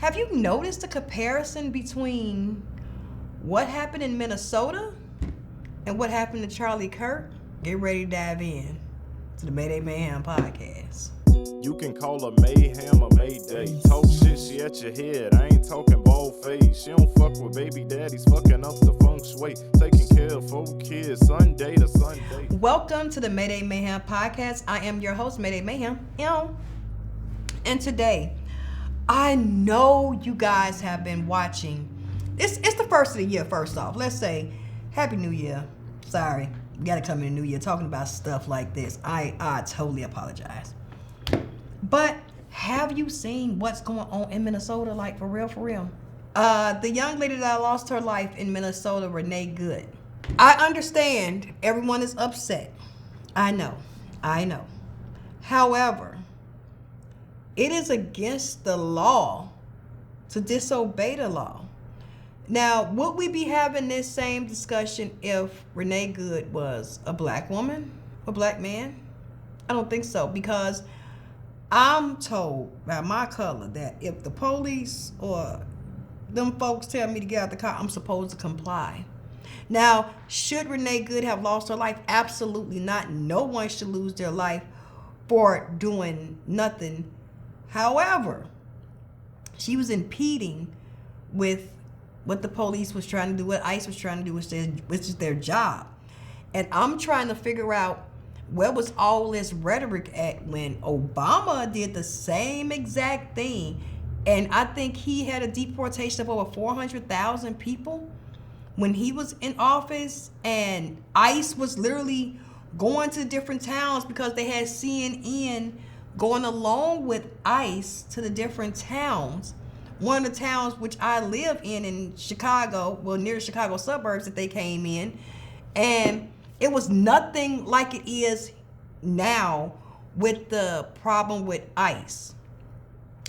Have you noticed the comparison between what happened in Minnesota and what happened to Charlie Kirk? Get ready to dive in to the Mayday Mayhaim Podcast. You can call her Mayhem or Mayday. Talk shit, she at your head. I ain't talking bald face. She don't fuck with baby daddies, fucking up the feng shui. Taking care of 4 kids, Sunday to Sunday. Welcome to the Mayday Mayhaim Podcast. I am your host, Mayday Mayhaim. And today, I know you guys have been watching. It's the first of the year, first off. Let's say, Happy New Year. Sorry, we gotta come in the new year talking about stuff like this. I totally apologize. But have you seen what's going on in Minnesota? Like, for real, for real. The young lady that lost her life in Minnesota, Renee Goode. I understand everyone is upset. I know. However, it is against the law to disobey the law. Now, would we be having this same discussion if Renee Goode was a black woman, a black man? I don't think so, because I'm told by my color that if the police or them folks tell me to get out the car, I'm supposed to comply. Now, should Renee Goode have lost her life? Absolutely not. No one should lose their life for doing nothing. However, she was impeding with what the police was trying to do, what ICE was trying to do, which is their job. And I'm trying to figure out, where was all this rhetoric at when Obama did the same exact thing? And I think he had a deportation of over 400,000 people when he was in office, and ICE was literally going to different towns because they had CNN going along with ICE to the different towns. One of the towns which I live in Chicago, well, near the Chicago suburbs, that they came in, and it was nothing like it is now with the problem with ICE.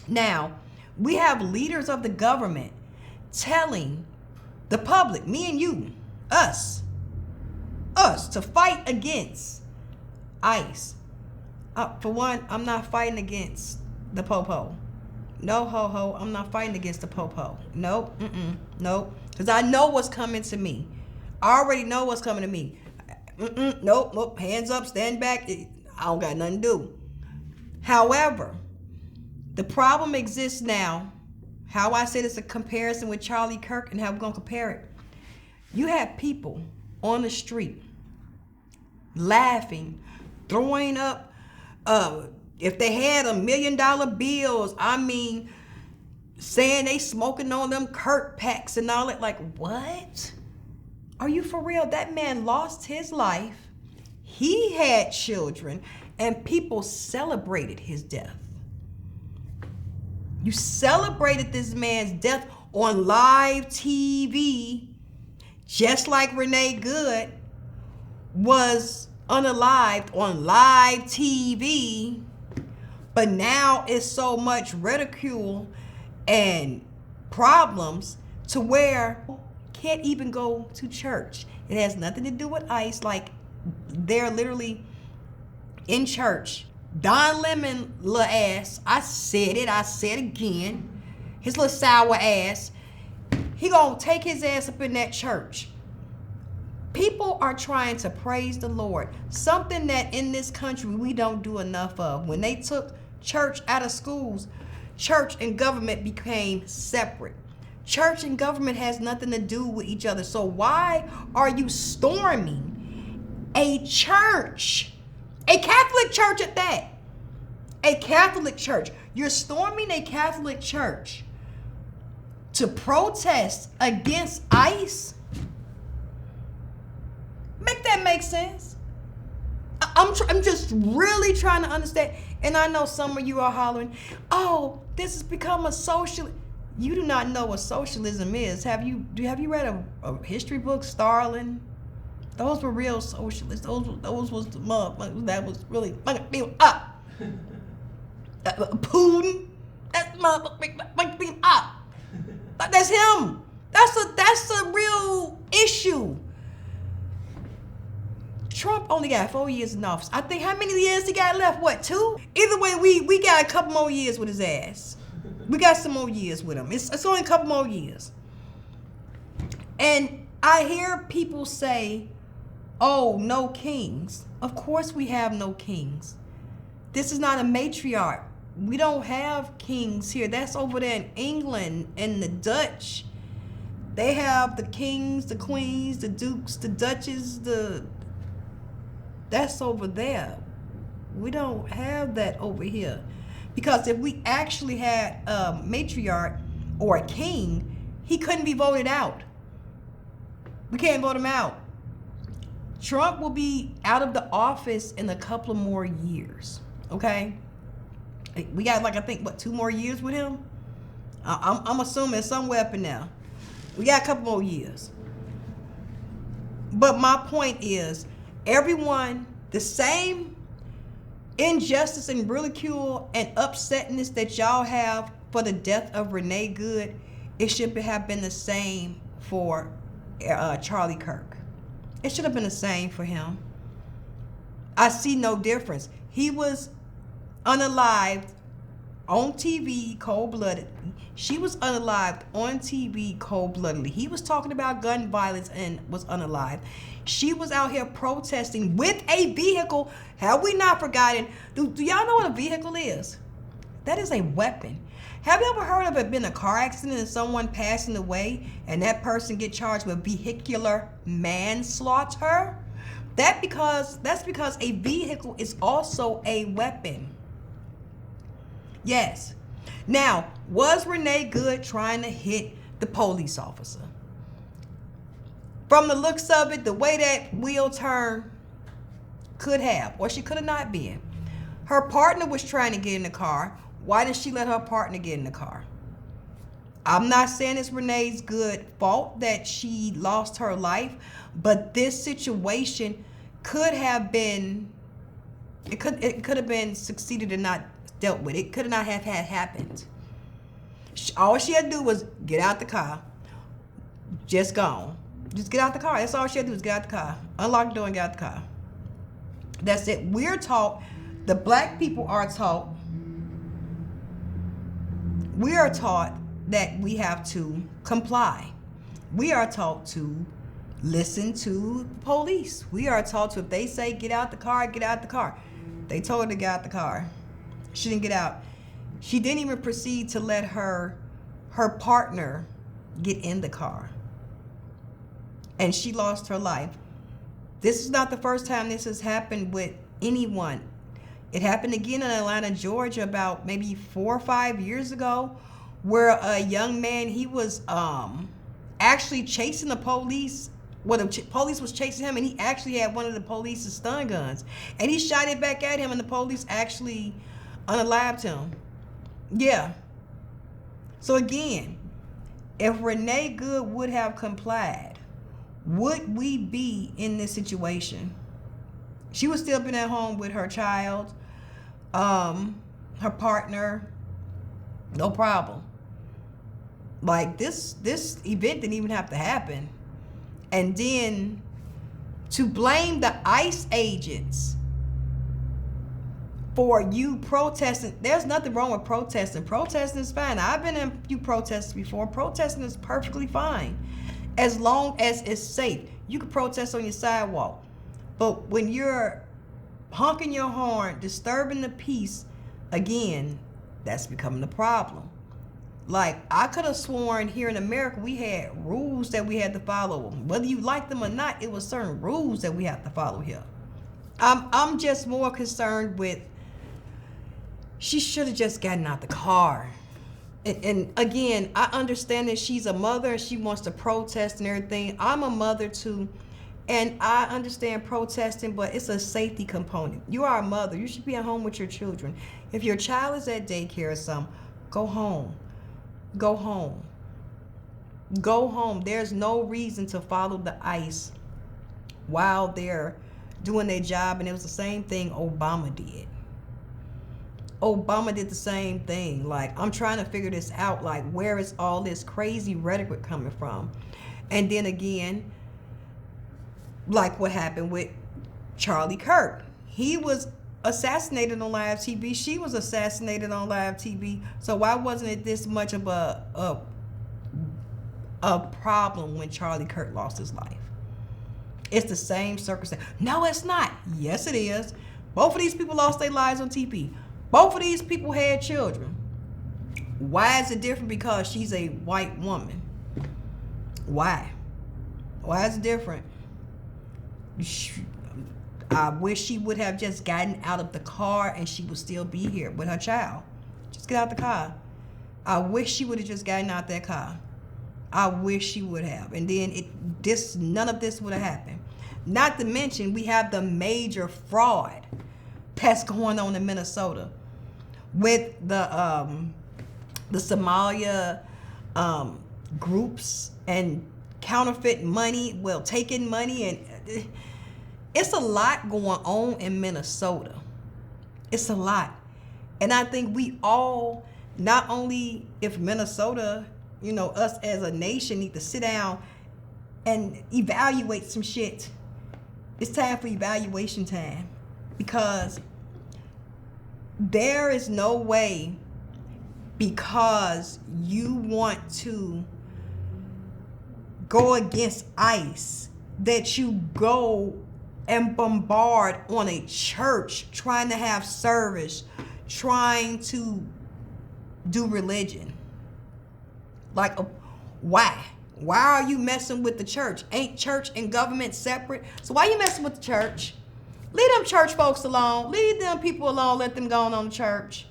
Now, we have leaders of the government telling the public, me and you, us, to fight against ICE. For one, I'm not fighting against the popo. No, ho, I'm not fighting against the popo. Nope, because I know what's coming to me. I already know what's coming to me. Nope, hands up, stand back. I don't got nothing to do. However, the problem exists now. How I said it's a comparison with Charlie Kirk and how we're going to compare it. You have people on the street laughing, throwing up, if they had $1 million bills, saying they smoking on them Kirk packs and all that. Like, what? Are you for real? That man lost his life. He had children, and people celebrated his death. You celebrated this man's death on live TV, just like Renee Goode was unalived on live TV. But now it's so much ridicule and problems to where can't even go to church. It has nothing to do with ICE. Like, they're literally in church. Don Lemon little ass, I said again, his little sour ass, he gonna take his ass up in that church. People are trying to praise the Lord, something that in this country we don't do enough of. When they took church out of schools, church and government became separate. Church and government has nothing to do with each other. So why are you storming a church? A Catholic church at that. A Catholic church. You're storming a Catholic church to protest against ICE? Make that make sense? I'm just really trying to understand. And I know some of you are hollering, oh, this has become a social. You do not know what socialism is. Have you read a history book, Stalin? Those were real socialists. Those was the motherfuckers that was really fucking people up. Putin, that's motherfucking people up. That's him. That's a real issue. Trump only got 4 years in office. I think, how many years he got left? What, 2? Either way, we got a couple more years with his ass. We got some more years with him. It's only a couple more years. And I hear people say, oh, no kings. Of course we have no kings. This is not a matriarch. We don't have kings here. That's over there in England and the Dutch. They have the kings, the queens, the dukes, the duchess, that's over there. We don't have that over here. Because if we actually had a matriarch or a king, he couldn't be voted out. We can't vote him out. Trump will be out of the office in a couple of more years. Okay? We got I think, 2 more years with him? I'm assuming somewhere up in there. We got a couple more years. But my point is, everyone, the same injustice and ridicule and upsetness that y'all have for the death of Renee Goode, it should have been the same for Charlie Kirk. It should have been the same for him. I see no difference. He was unalived on TV cold-blooded. She was unalived on TV cold-bloodedly. He was talking about gun violence and was unalived. She was out here protesting with a vehicle. Have we not forgotten? Do y'all know what a vehicle is? That is a weapon. Have you ever heard of it been a car accident and someone passing away and that person get charged with vehicular manslaughter? That's because a vehicle is also a weapon. Yes. Now, was Renee Goode trying to hit the police officer? From the looks of it, the way that wheel turned, could have, or she could have not been. Her partner was trying to get in the car. Why did she let her partner get in the car? I'm not saying it's Renee Goode's fault that she lost her life, but this situation could have been, it could have been succeeded and not dealt with. It could not have had happened. All she had to do was get out the car. Just gone. Just get out the car. That's all she had to do was get out the car. Unlock the door and get out the car. That's it. We're taught, the black people are taught, we are taught that we have to comply. We are taught to listen to the police. We are taught to, if they say get out the car, get out the car. They told her to get out the car. She didn't get out. She didn't even proceed to let her partner get in the car. And she lost her life. This is not the first time this has happened with anyone. It happened again in Atlanta, Georgia, about maybe 4 or 5 years ago, where a young man, he was actually chasing the police. Well, the police was chasing him, and he actually had one of the police's stun guns. And he shot it back at him, and the police actually unalived him. Yeah. So again, if Renee Goode would have complied, would we be in this situation? She would still been at home with her child, her partner, no problem. Like this event didn't even have to happen. And then to blame the ICE agents for you protesting, there's nothing wrong with protesting. Protesting is fine. I've been in a few protests before. Protesting is perfectly fine, as long as it's safe. You can protest on your sidewalk. But when you're honking your horn, disturbing the peace, again, that's becoming the problem. Like, I could have sworn here in America we had rules that we had to follow. Whether you like them or not, it was certain rules that we have to follow here. I'm just more concerned with, she should have just gotten out the car. And again, I understand that she's a mother and she wants to protest and everything. I'm a mother too, and I understand protesting, but it's a safety component. You are a mother. You should be at home with your children. If your child is at daycare or something, go home. Go home. Go home. There's no reason to follow the ICE while they're doing their job, and it was the same thing Obama did. Obama did the same thing. Like, I'm trying to figure this out. Like, where is all this crazy rhetoric coming from? And then again, like what happened with Charlie Kirk. He was assassinated on live TV. She was assassinated on live TV. So why wasn't it this much of a problem when Charlie Kirk lost his life? It's the same circumstance. No, it's not. Yes, it is. Both of these people lost their lives on TV. Both of these people had children. Why is it different because she's a white woman? Why? Why is it different? I wish she would have just gotten out of the car and she would still be here with her child. Just get out the car. I wish she would have just gotten out that car. I wish she would have. And then none of this would have happened. Not to mention we have the major fraud that's going on in Minnesota with the Somalia groups and counterfeit money, taking money, and it's a lot going on in Minnesota. It's a lot. And I think we all, not only if Minnesota, us as a nation need to sit down and evaluate some shit. It's time for evaluation time, because there is no way, because you want to go against ICE, that you go and bombard on a church trying to have service, trying to do religion. Like, why? Why are you messing with the church? Ain't church and government separate? So why you messing with the church? Leave them church folks alone. Leave them people alone. Let them go on to church.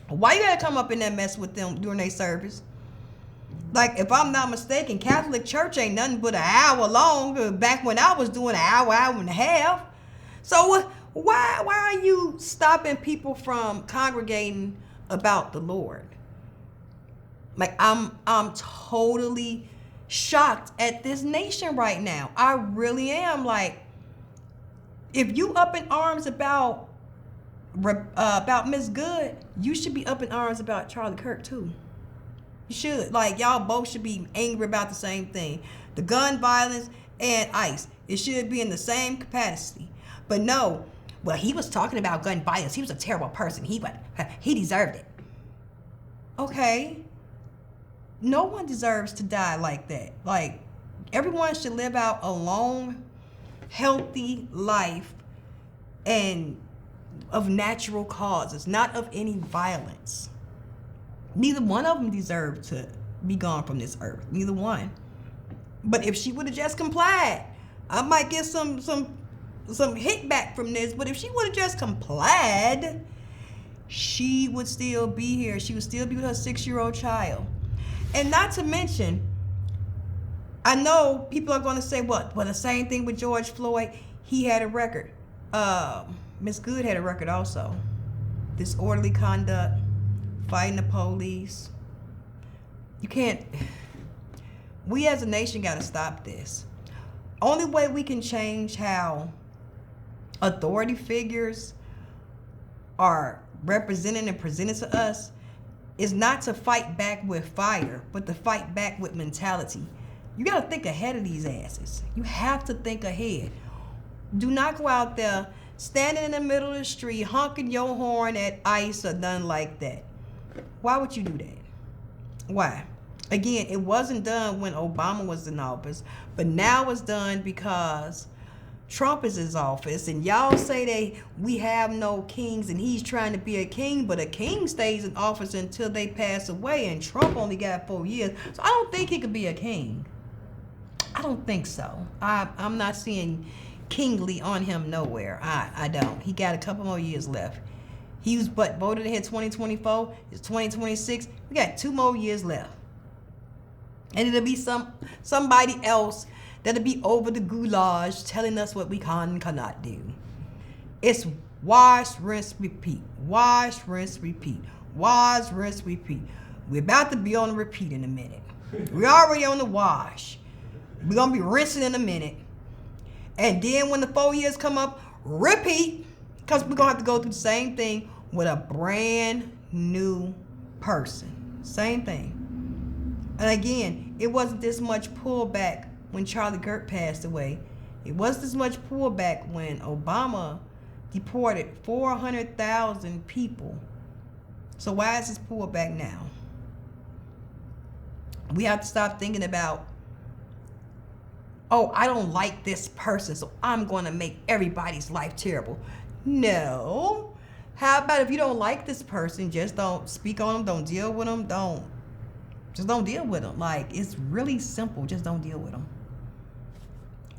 Why you gotta come up in that mess with them during their service? Like, if I'm not mistaken, Catholic Church ain't nothing but an hour long. Back when I was doing an hour and a half. So why are you stopping people from congregating about the Lord? Like, I'm totally shocked at this nation right now. I really am. Like, if you up in arms about Miss Goode, you should be up in arms about Charlie Kirk too. You should. Like, y'all both should be angry about the same thing. The gun violence and ICE. It should be in the same capacity. But no, well, he was talking about gun violence. He was a terrible person. He deserved it. Okay. No one deserves to die like that. Like, everyone should live out a long, healthy life and of natural causes, not of any violence. Neither one of them deserve to be gone from this earth. Neither one. But if she would have just complied, I might get some hit back from this. But if she would have just complied, she would still be here. She would still be with her 6-year-old child. And not to mention, I know people are going to say, well, the same thing with George Floyd. He had a record. Miss Goode had a record also. Disorderly conduct, fighting the police. You can't. We as a nation got to stop this. Only way we can change how authority figures are represented and presented to us is not to fight back with fire, but to fight back with mentality. You got to think ahead of these asses. You have to think ahead. Do not go out there standing in the middle of the street, honking your horn at ICE or nothing like that. Why would you do that? Why? Again, it wasn't done when Obama was in office, but now it's done because Trump is in office, and y'all say we have no kings and he's trying to be a king, but a king stays in office until they pass away, and Trump only got 4 years. So I don't think he could be a king. I don't think so. I'm not seeing kingly on him nowhere. I don't. He got a couple more years left. He was voted ahead 2024. It's 2026. We got 2 more years left. And it'll be somebody else that'll be over the goulash telling us what we can and cannot do. It's wash, rinse, repeat. Wash, rinse, repeat. Wash, rinse, repeat. We're about to be on the repeat in a minute. We're already on the wash. We're going to be rinsing in a minute. And then when the 4 years come up, repeat. Because we're going to have to go through the same thing with a brand new person. Same thing. And again, it wasn't this much pullback when Charlie Kirk passed away. It wasn't this much pullback when Obama deported 400,000 people. So why is this pulled back now? We have to stop thinking about, oh, I don't like this person, so I'm going to make everybody's life terrible. No. How about if you don't like this person, just don't speak on them, don't deal with them, just don't deal with them. Like, it's really simple. Just don't deal with them.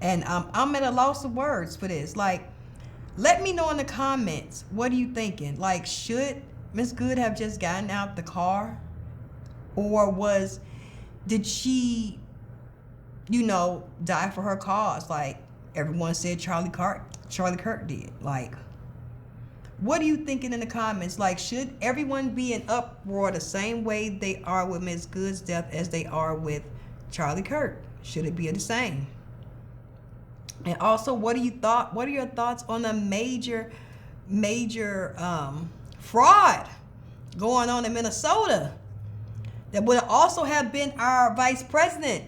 And I'm at a loss of words for this. Like, let me know in the comments, what are you thinking? Like, should Miss Goode have just gotten out the car? Or did she, die for her cause? Like everyone said Charlie Kirk did. Like, what are you thinking in the comments? Like, should everyone be in uproar the same way they are with Miss Goode's death as they are with Charlie Kirk? Should it be the same? And also, what are your thoughts on the major fraud going on in Minnesota that would also have been our vice president?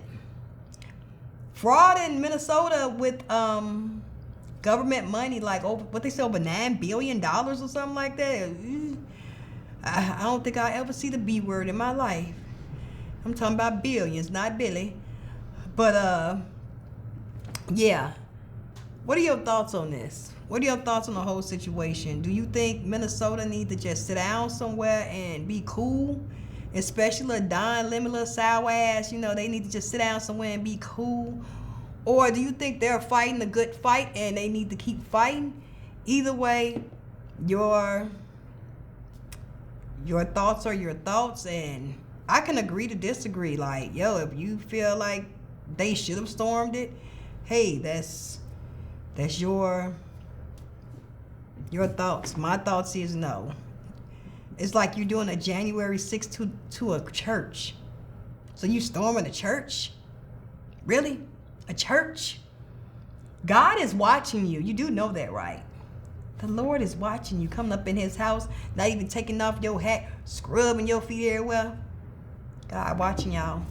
Fraud in Minnesota with government money, like over $9 billion or something like that. I don't think I'll ever see the B word in my life. I'm talking about billions, not Billy. But yeah. What are your thoughts on this? What are your thoughts on the whole situation? Do you think Minnesota need to just sit down somewhere and be cool? Especially Don Lemon, sour ass, they need to just sit down somewhere and be cool. Or do you think they're fighting a good fight and they need to keep fighting? Either way, your thoughts are your thoughts, and I can agree to disagree. Like, if you feel like they should have stormed it, hey, that's your thoughts. My thoughts is no. It's like you're doing a January 6th to a church. So you storming a church? Really? A church? God is watching you. You do know that, right? The Lord is watching you, coming up in his house, not even taking off your hat, scrubbing your feet everywhere. God watching y'all.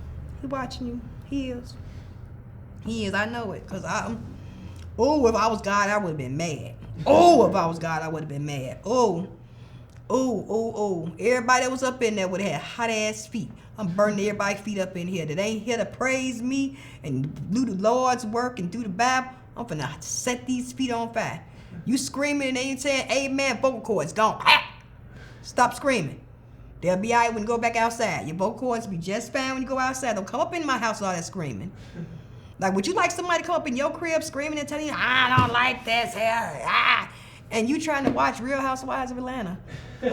He watching you. He is. He is. I know it. Because if I was God, I would have been mad. If I was God, I would have been mad. Everybody that was up in there would have had hot ass feet. I'm burning everybody's feet up in here that ain't here to praise me and do the Lord's work and do the Bible. I'm finna set these feet on fire. You screaming and they ain't saying amen, vocal cords gone. Stop screaming. They'll be all right when you go back outside. Your vocal cords be just fine when you go outside. Don't come up in my house with all that screaming. Like, would you like somebody to come up in your crib screaming and telling you, I don't like this here, and you trying to watch Real Housewives of Atlanta?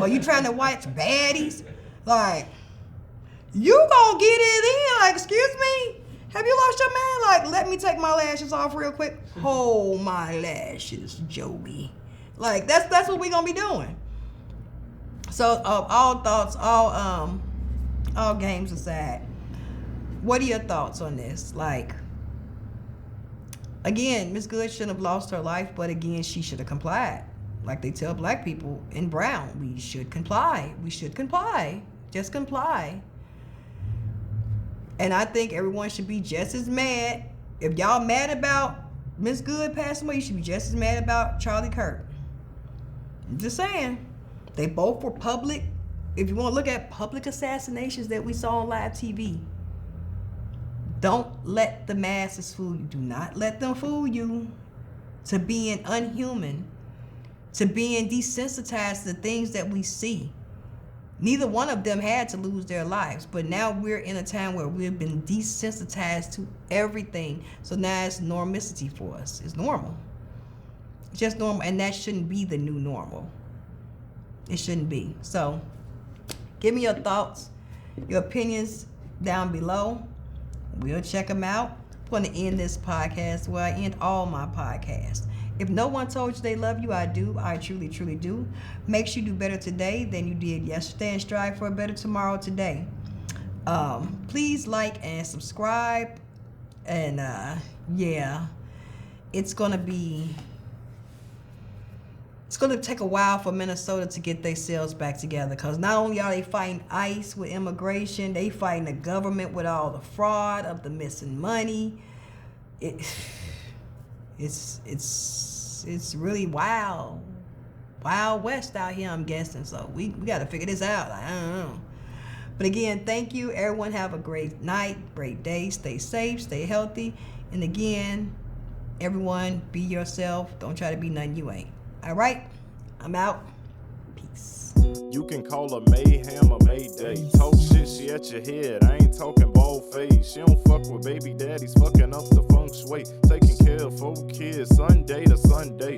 Or you trying to watch Baddies? Like, you gonna get it in. Like, excuse me? Have you lost your mind? Like, let me take my lashes off real quick. Hold my lashes, Joby. Like, that's what we gonna be doing. So, all thoughts, all games aside, what are your thoughts on this? Like, again, Miss Goode shouldn't have lost her life, but again, she should have complied. Like they tell black people in Brown, we should comply. We should comply. Just comply. And I think everyone should be just as mad. If y'all mad about Miss Goode passing away, you should be just as mad about Charlie Kirk. I'm just saying. They both were public. If you want to look at public assassinations that we saw on live TV, don't let the masses fool you. Do not let them fool you to being unhuman, to being desensitized to the things that we see. Neither one of them had to lose their lives, but now we're in a time where we've been desensitized to everything. So now it's normicity for us. It's normal. It's just normal, and that shouldn't be the new normal. It shouldn't be. So give me your thoughts, your opinions down below. We'll check them out. I'm going to end this podcast where I end all my podcasts. If no one told you they love you, I do. I truly, truly do. Make sure you do better today than you did yesterday and strive for a better tomorrow today. Please like and subscribe. And yeah, it's going to take a while for Minnesota to get themselves back together, because not only are they fighting ICE with immigration, they fighting the government with all the fraud of the missing money. It's really wild. Wild West out here, I'm guessing. So we got to figure this out. I don't know. But again, thank you. Everyone have a great night, great day. Stay safe, stay healthy. And again, everyone, be yourself. Don't try to be nothing you ain't. All right? I'm out. Peace. You can call her Mayhem or Mayday. Talk shit, she at your head. I ain't talking bald face. She don't fuck with baby daddies, fucking up the feng shui. Taking care of 4 kids, Sunday to Sunday.